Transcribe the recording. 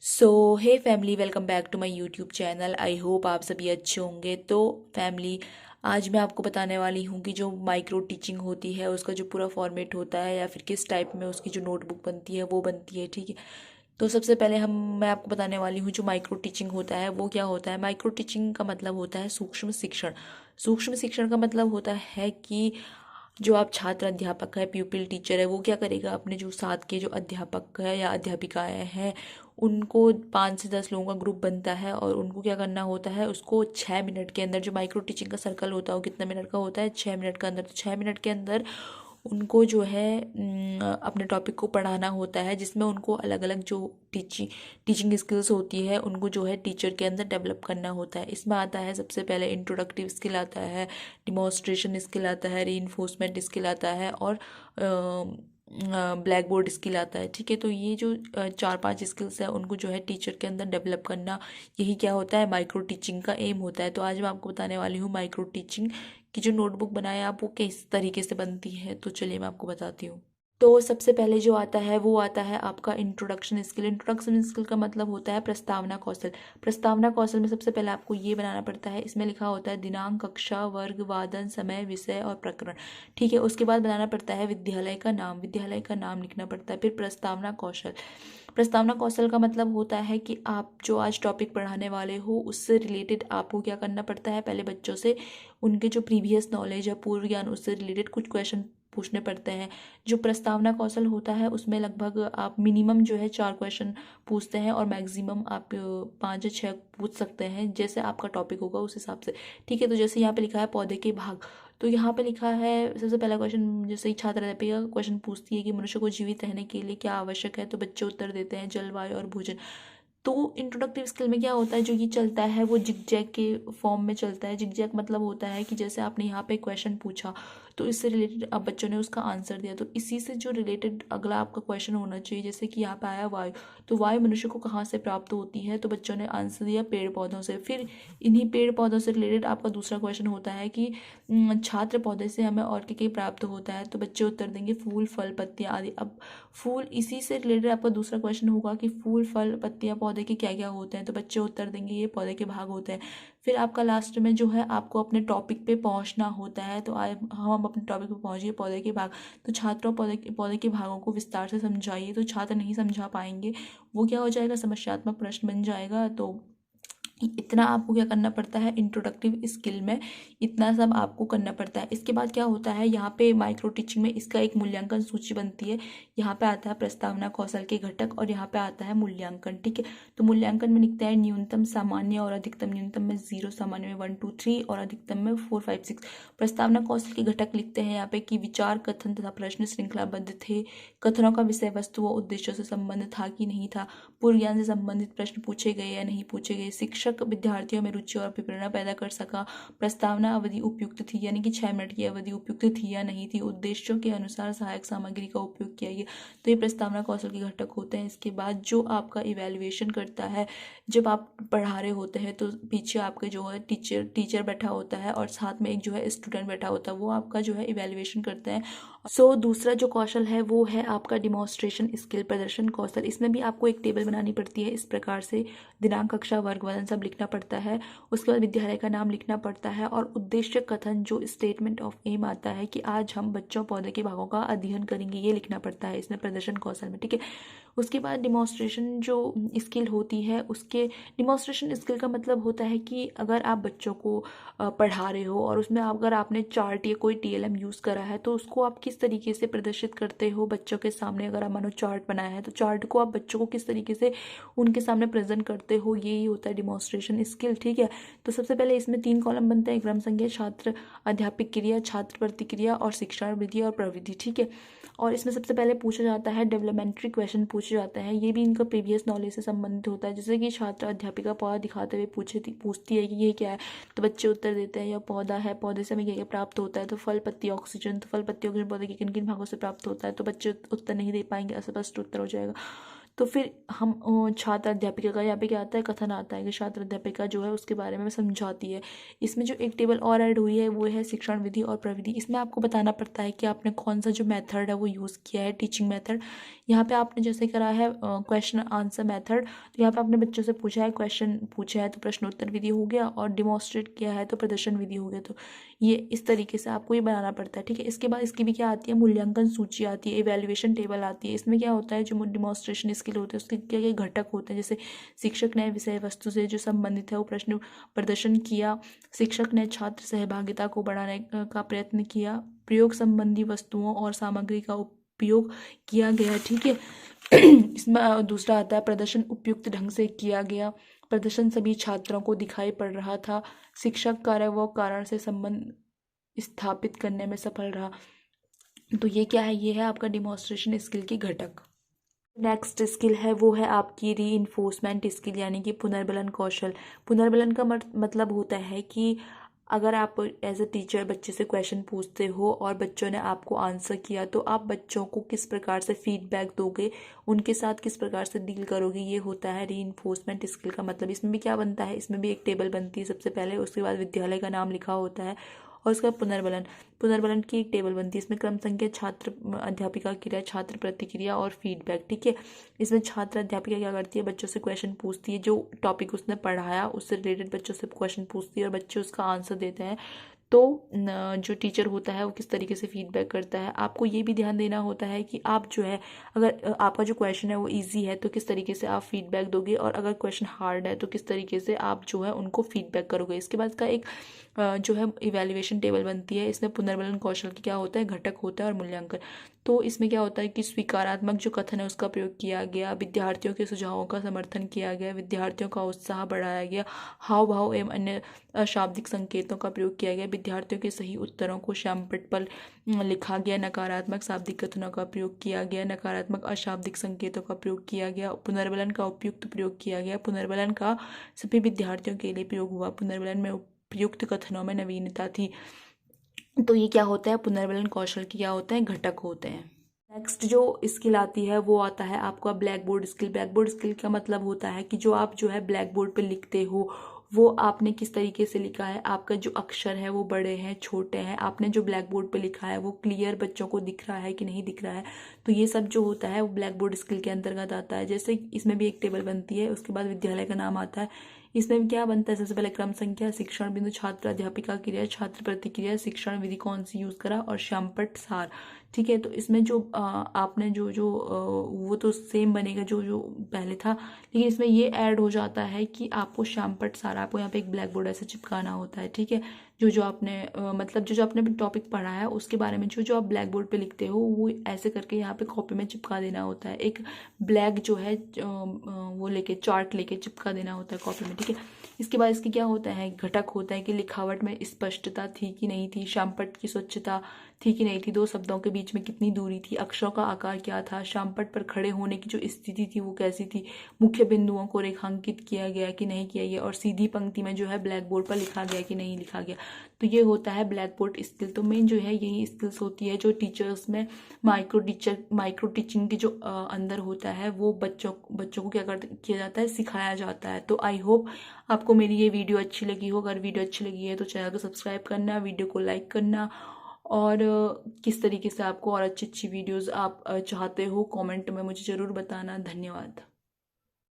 So hey family, welcome back to my YouTube channel. I hope आप सभी अच्छे होंगे। तो फैमिली, आज मैं आपको बताने वाली हूँ कि जो माइक्रो टीचिंग होती है उसका जो पूरा फॉर्मेट होता है या फिर किस टाइप में उसकी जो नोटबुक बनती है वो बनती है। ठीक है, तो सबसे पहले मैं आपको बताने वाली हूँ जो माइक्रो टीचिंग होता है वो क्या होता है। माइक्रो टीचिंग का मतलब होता है सूक्ष्म शिक्षण। सूक्ष्म शिक्षण का मतलब होता है कि जो आप छात्र अध्यापक है, प्यूपिल टीचर है, वो क्या करेगा, अपने जो साथ के जो अध्यापक है या अध्यापिकाएं हैं उनको 5 से 10 लोगों का ग्रुप बनता है और उनको क्या करना होता है, उसको 6 मिनट के अंदर, जो माइक्रो टीचिंग का सर्कल होता है वो कितने मिनट का होता है, 6 मिनट का अंदर, तो 6 मिनट के अंदर उनको जो है अपने टॉपिक को पढ़ाना होता है, जिसमें उनको अलग अलग जो टीचिंग स्किल्स होती है उनको जो है टीचर के अंदर डेवलप करना होता है। इसमें आता है सबसे पहले इंट्रोडक्टिव स्किल आता है, डिमॉन्स्ट्रेशन स्किल आता है, रीइंफोर्समेंट स्किल आता है और ब्लैक बोर्ड स्किल आता है। ठीक है, तो ये जो 4-5 स्किल्स है उनको जो है टीचर के अंदर डेवलप करना, यही क्या होता है, माइक्रो टीचिंग का एम होता है। तो आज मैं आपको बताने वाली हूँ माइक्रो टीचिंग की जो नोटबुक बनाए आप वो किस तरीके से बनती है। तो चलिए मैं आपको बताती हूँ। तो सबसे पहले जो आता है वो आता है आपका इंट्रोडक्शन स्किल। इंट्रोडक्शन स्किल का मतलब होता है प्रस्तावना कौशल। प्रस्तावना कौशल में सबसे पहले आपको ये बनाना पड़ता है, इसमें लिखा होता है दिनांक, कक्षा, वर्ग, वादन, समय, विषय और प्रकरण। ठीक है, उसके बाद बनाना पड़ता है विद्यालय का नाम। विद्यालय का नाम लिखना पड़ता है। फिर प्रस्तावना कौशल। प्रस्तावना कौशल का मतलब होता है कि आप जो आज टॉपिक पढ़ाने वाले हो उससे रिलेटेड आपको क्या करना पड़ता है, पहले बच्चों से उनके जो प्रीवियस नॉलेज है, पूर्व ज्ञान, उससे रिलेटेड कुछ क्वेश्चन पूछने पड़ते हैं। जो प्रस्तावना कौशल होता है उसमें लगभग आप मिनिमम जो है 4 क्वेश्चन पूछते हैं और मैक्सिमम आप 5 या 6 पूछ सकते हैं, जैसे आपका टॉपिक होगा उस हिसाब से। ठीक है, तो जैसे यहाँ पे लिखा है पौधे के भाग, तो यहाँ पे लिखा है सबसे पहला क्वेश्चन, जैसे ही छात्र अध्यापिका क्वेश्चन पूछती है कि मनुष्य को जीवित रहने के लिए क्या आवश्यक है, तो बच्चे उत्तर देते हैं जलवायु और भोजन। तो इंट्रोडक्टिव स्किल में क्या होता है, जो ये चलता है वो जिगजैग के फॉर्म में चलता है। जिगजैग मतलब होता है कि जैसे आपने यहाँ पे क्वेश्चन पूछा तो इससे रिलेटेड अब बच्चों ने उसका आंसर दिया, तो इसी से जो रिलेटेड अगला आपका क्वेश्चन होना चाहिए। जैसे कि यहाँ पे आया वायु, तो वायु मनुष्य को कहाँ से प्राप्त होती है, तो बच्चों ने आंसर दिया पेड़ पौधों से। फिर इन्हीं पेड़ पौधों से रिलेटेड आपका दूसरा क्वेश्चन होता है कि छात्र पौधे से हमें और क्या क्या प्राप्त होता है, तो बच्चे उत्तर देंगे फूल, फल, पत्तियां आदि। अब फूल, इसी से रिलेटेड आपका दूसरा क्वेश्चन होगा कि फूल, फल, पत्तियां पौधे के क्या क्या होते हैं, तो बच्चे उत्तर देंगे ये पौधे के भाग होते हैं। फिर आपका लास्ट में जो है आपको अपने टॉपिक पे पहुंचना होता है, तो हम अपने टॉपिक पे पहुंचिए पौधे के भाग। तो छात्रों पौधे के भागों को विस्तार से समझाइए, तो छात्र नहीं समझा पाएंगे, वो क्या हो जाएगा, समस्यात्मक प्रश्न बन जाएगा। तो इतना आपको क्या करना पड़ता है, इंट्रोडक्टिव स्किल में इतना सब आपको करना पड़ता है। इसके बाद क्या होता है, यहाँ पे माइक्रो टीचिंग में इसका एक मूल्यांकन सूची बनती है। यहाँ पे आता है प्रस्तावना कौशल के घटक और यहाँ पे आता है मूल्यांकन। ठीक है, तो मूल्यांकन में लिखता है न्यूनतम सामान्य और अधिकतम। न्यूनतम में 0, सामान्य में 1, 2, 3 और अधिकतम में 4, 5, 6। प्रस्तावना कौशल के घटक लिखते हैं यहाँ पे कि विचार, कथन तथा प्रश्न श्रृंखलाबद्ध थे, कथनों का विषय वस्तु व उद्देश्यों से संबंध था कि नहीं था, पूर्व ज्ञान से संबंधित प्रश्न पूछे गए या नहीं पूछे गए, शिक्षक विद्यार्थियों में रुचि और प्रेरणा पैदा कर सका, प्रस्तावना अवधि उपयुक्त थी यानी कि 6 मिनट की अवधि उपयुक्त थी या नहीं थी, उद्देश्यों के अनुसार सहायक सामग्री का उपयोग किया गया। तो ये प्रस्तावना कौशल के घटक होते हैं। इसके बाद जो आपका इवेल्युएशन करता है, जब आप पढ़ा रहे होते हैं तो पीछे आपके जो है टीचर बैठा होता है और साथ में एक जो है स्टूडेंट बैठा होता है, वो आपका जो है इवेल्युएशन करते हैं। दूसरा जो कौशल है वो है आपका डिमॉन्स्ट्रेशन स्किल, प्रदर्शन कौशल। इसमें भी आपको एक टेबल बनानी पड़ती है, इस प्रकार से दिनांक, कक्षा, वर्ग, वजन सब लिखना पड़ता है। उसके बाद विद्यालय का नाम लिखना पड़ता है और उद्देश्य कथन, जो स्टेटमेंट ऑफ एम आता है कि आज हम बच्चों पौधे के भागों का अध्ययन करेंगे, ये लिखना पड़ता है इसमें प्रदर्शन कौशल में। ठीक है, उसके बाद डिमॉन्स्ट्रेशन जो स्किल होती है, उसके डिमॉन्स्ट्रेशन स्किल का मतलब होता है कि अगर आप बच्चों को पढ़ा रहे हो और उसमें अगर आपने चार्ट या कोई टीएलएम यूज़ करा है तो उसको आप किस तरीके से प्रदर्शित करते हो बच्चों के सामने। अगर आप मानो चार्ट बनाया है तो चार्ट को आप बच्चों को किस तरीके से उनके सामने प्रेजेंट करते हो, यही होता है डिमॉन्स्ट्रेशन स्किल। ठीक है, तो सबसे पहले इसमें 3 कॉलम बनते हैं, क्रम संख्या, छात्र अध्यापिक क्रिया, छात्र प्रतिक्रिया और शिक्षण विधि और प्रविधि। ठीक है, और इसमें सबसे पहले पूछा जाता है डेवलपमेंट्री क्वेश्चन पूछे जाते हैं, ये भी इनका प्रीवियस नॉलेज से संबंधित होता है। जैसे कि छात्र अध्यापिका पौधा दिखाते हुए पूछती है कि ये क्या है, तो बच्चे उत्तर देते हैं यह पौधा है, पौधे से हमें क्या क्या प्राप्त होता है, तो फल, पत्ती, ऑक्सीजन, तो फल, पत्ती, ऑक्सीजन पौधे के किन किन भागों से प्राप्त होता है, तो बच्चे उत्तर नहीं दे पाएंगे, अस्पष्ट उत्तर हो जाएगा। तो फिर हम छात्र अध्यापिका का यहाँ पे क्या आता है, कथन आता है कि छात्र अध्यापिका जो है उसके बारे में समझाती है। इसमें जो एक टेबल और ऐड हुई है वो है शिक्षण विधि और प्रविधि। इसमें आपको बताना पड़ता है कि आपने कौन सा जो मेथड है वो यूज़ किया है, टीचिंग मेथड। यहाँ पे आपने जैसे करा है क्वेश्चन आंसर मेथड, तो यहाँ पे आपने बच्चों से पूछा है, क्वेश्चन पूछा है तो प्रश्नोत्तर विधि हो गया, और डिमॉन्स्ट्रेट किया है तो प्रदर्शन विधि हो गया। तो ये इस तरीके से आपको ये बनाना पड़ता है, ठीक है। इसके बाद इसकी भी क्या आती है, मूल्यांकन सूची आती है, इवैल्यूएशन टेबल आती है। इसमें क्या होता है, जो डिमॉन्स्ट्रेशन स्किल होते हैं उसके क्या क्या घटक होते हैं, जैसे शिक्षक ने विषय वस्तु से जो संबंधित है वो प्रश्न प्रदर्शन किया, शिक्षक ने छात्र सहभागिता को बढ़ाने का प्रयत्न किया, प्रयोग संबंधी वस्तुओं और सामग्री का उपयोग किया गया, ठीक है। इसमें दूसरा आता है प्रदर्शन उपयुक्त ढंग से किया गया, प्रदर्शन सभी छात्रों को दिखाई पड़ रहा था, शिक्षक कार्य व कारण से संबंध स्थापित करने में सफल रहा। तो ये क्या है, ये है आपका डिमॉन्स्ट्रेशन स्किल की घटक। नेक्स्ट स्किल है वो है आपकी री इन्फोर्समेंट स्किल, यानी कि पुनर्बलन कौशल। पुनर्बलन का मतलब होता है कि अगर आप एज अ टीचर बच्चे से क्वेश्चन पूछते हो और बच्चों ने आपको आंसर किया, तो आप बच्चों को किस प्रकार से फीडबैक दोगे, उनके साथ किस प्रकार से डील करोगे, ये होता है री इन्फोर्समेंट स्किल का मतलब। इसमें भी क्या बनता है, इसमें भी एक टेबल बनती है सबसे पहले, उसके बाद विद्यालय का नाम लिखा होता है, और उसका पुनर्बलन, पुनर्बलन की एक टेबल बनती है। इसमें क्रम संख्या, छात्र अध्यापिका क्रिया, छात्र प्रतिक्रिया और फीडबैक, ठीक है। इसमें छात्र अध्यापिका क्या करती है, बच्चों से क्वेश्चन पूछती है, जो टॉपिक उसने पढ़ाया उससे रिलेटेड बच्चों से क्वेश्चन पूछती है और बच्चे उसका आंसर देते हैं। तो जो टीचर होता है वो किस तरीके से फीडबैक करता है, आपको ये भी ध्यान देना होता है कि आप जो है, अगर आपका जो क्वेश्चन है वो इजी है तो किस तरीके से आप फीडबैक दोगे, और अगर क्वेश्चन हार्ड है तो किस तरीके से आप जो है उनको फीडबैक करोगे। इसके बाद का एक जो है इवैल्यूएशन टेबल बनती है। इसमें पुनर्बलन कौशल की क्या होता है, घटक होता है और मूल्यांकन। तो इसमें क्या होता है कि स्वीकारात्मक जो कथन है उसका प्रयोग किया गया, विद्यार्थियों के सुझावों का समर्थन किया गया, विद्यार्थियों का उत्साह बढ़ाया गया, हाव भाव एवं अन्य अशाब्दिक संकेतों का प्रयोग किया गया, विद्यार्थियों के सही उत्तरों को श्यामपट्ट पर लिखा गया, नकारात्मक शाब्दिक कथनों का प्रयोग किया गया, नकारात्मक अशाब्दिक संकेतों का प्रयोग किया गया, पुनर्बलन का उपयुक्त प्रयोग किया गया, पुनर्बलन का सभी विद्यार्थियों के लिए प्रयोग हुआ, पुनर्बलन में उपयुक्त कथनों में नवीनता थी। तो ये क्या होता है, पुनर्बलन कौशल की क्या होते हैं, घटक होते हैं। नेक्स्ट जो स्किल आती है वो आता है आपका black board skill. Black board skill का मतलब होता है कि जो आप जो है ब्लैक बोर्ड पे लिखते हो वो आपने किस तरीके से लिखा है, आपका जो अक्षर है वो बड़े हैं छोटे हैं, आपने जो ब्लैक बोर्ड पे लिखा है वो क्लियर बच्चों को दिख रहा है कि नहीं दिख रहा है। तो ये सब जो होता है वो ब्लैक बोर्ड स्किल के अंतर्गत आता है। जैसे इसमें भी एक टेबल बनती है, उसके बाद विद्यालय का नाम आता है। इसमें भी क्या बनता है, सबसे पहले क्रम संख्या, शिक्षण बिंदु, छात्र अध्यापिका क्रिया, छात्र प्रतिक्रिया, शिक्षण विधि कौन सी यूज करा, और श्यामपट्ट सार, ठीक है। तो इसमें जो आपने जो जो वो तो सेम बनेगा जो जो पहले था, लेकिन इसमें ये ऐड हो जाता है कि आपको श्यामपट्ट सार, आपको यहाँ पे एक ब्लैक बोर्ड ऐसे चिपकाना होता है, ठीक है। जो जो आपने मतलब जो जो आपने टॉपिक पढ़ा है उसके बारे में जो जो आप ब्लैक बोर्ड पे लिखते हो वो ऐसे करके यहाँ पे कॉपी में चिपका देना होता है। एक ब्लैक जो है वो लेके चार्ट लेके चिपका देना होता है कॉपी में, ठीक है। इसके बाद इसके क्या होता है, घटक होता है कि लिखावट में स्पष्टता थी कि नहीं थी, श्यामपट्ट की स्वच्छता थी कि नहीं थी, दो शब्दों के बीच में कितनी दूरी थी, अक्षरों का आकार क्या था, श्यामपट्ट पर खड़े होने की जो स्थिति थी वो कैसी थी, मुख्य बिंदुओं को रेखांकित किया गया कि नहीं किया गया, और सीधी पंक्ति में जो है ब्लैक बोर्ड पर लिखा गया कि नहीं लिखा गया। तो ये होता है ब्लैक बोर्ड स्किल। तो मेन जो है यही स्किल्स होती है जो टीचर्स में माइक्रो टीचिंग की जो अंदर होता है वो बच्चों को क्या किया जाता है, सिखाया जाता है। तो आई होप आपको मेरी ये वीडियो अच्छी लगी हो। अगर वीडियो अच्छी लगी है तो चैनल को सब्सक्राइब करना, वीडियो को लाइक करना, और किस तरीके से आपको और अच्छी अच्छी वीडियोस आप चाहते हो कमेंट में मुझे ज़रूर बताना। धन्यवाद।